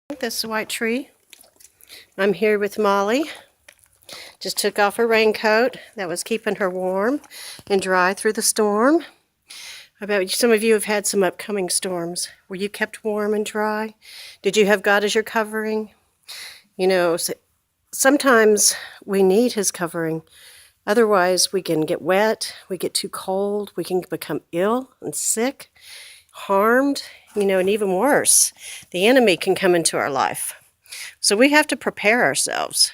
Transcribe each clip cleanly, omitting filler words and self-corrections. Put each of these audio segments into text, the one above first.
This white tree. I'm here with Molly. Just took off her raincoat that was keeping her warm and dry through the storm. I bet some of you have had some upcoming storms. Were you kept warm and dry? Did you have God as your covering? You know, sometimes we need His covering. Otherwise, we can get wet, we get too cold, we can become ill and sick, harmed, and even worse, the enemy can come into our life. So we have to prepare ourselves.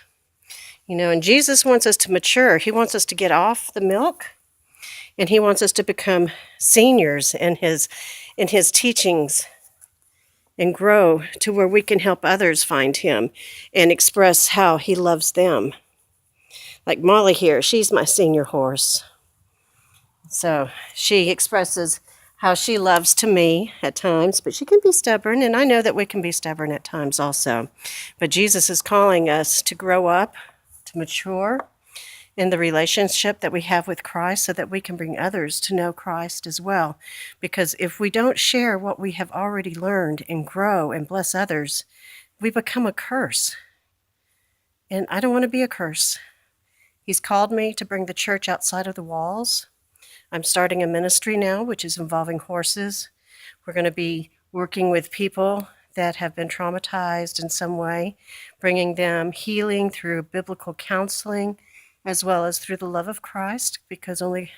And Jesus wants us to mature. He wants us to get off the milk, and He wants us to become seniors in His teachings and grow to where we can help others find Him and express how He loves them. Like Molly here, she's my senior horse. So she expresses how she loves to me at times, but she can be stubborn, and I know that we can be stubborn at times also. But Jesus is calling us to grow up, to mature in the relationship that we have with Christ so that we can bring others to know Christ as well. Because if we don't share what we have already learned and grow and bless others, we become a curse. And I don't want to be a curse. He's called me to bring the church outside of the walls. I'm starting a ministry now, which is involving horses. We're going to be working with people that have been traumatized in some way, bringing them healing through biblical counseling, as well as through the love of Christ, because only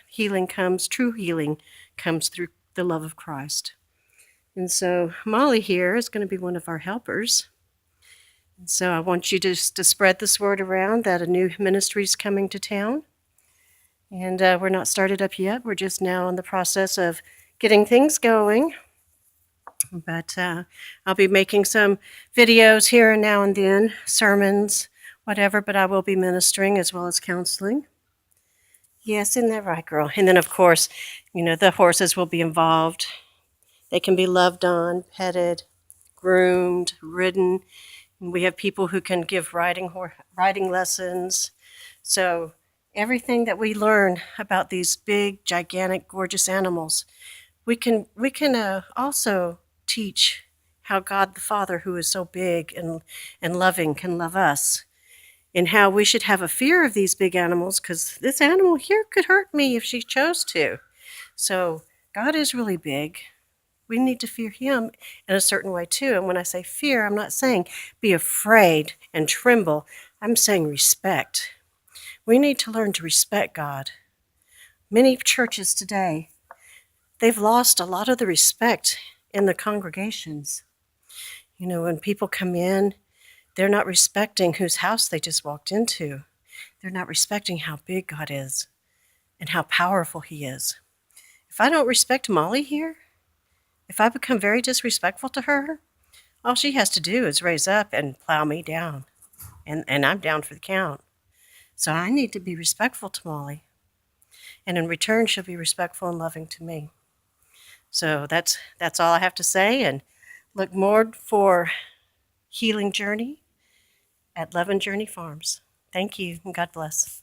true healing comes through the love of Christ. And so Molly here is going to be one of our helpers. And so I want you to spread this word around that a new ministry is coming to town. And we're not started up yet. We're just now in the process of getting things going. But I'll be making some videos here and now and then, sermons, whatever, but I will be ministering as well as counseling. Yes, isn't that right, girl? And then, of course, the horses will be involved. They can be loved on, petted, groomed, ridden. And we have people who can give riding lessons. So everything that we learn about these big, gigantic, gorgeous animals, we can also teach how God the Father, who is so big and loving, can love us, and how we should have a fear of these big animals, because this animal here could hurt me if she chose to. So God is really big. We need to fear Him in a certain way too. And when I say fear, I'm not saying be afraid and tremble. I'm saying respect. We need to learn to respect God. Many churches today, they've lost a lot of the respect in the congregations. When people come in, they're not respecting whose house they just walked into. They're not respecting how big God is and how powerful He is. If I don't respect Molly here, if I become very disrespectful to her, all she has to do is raise up and plow me down, and I'm down for the count. So I need to be respectful to Molly. And in return, she'll be respectful and loving to me. So that's all I have to say. And look more for Healing Journey at Luving Journey Farms. Thank you, and God bless.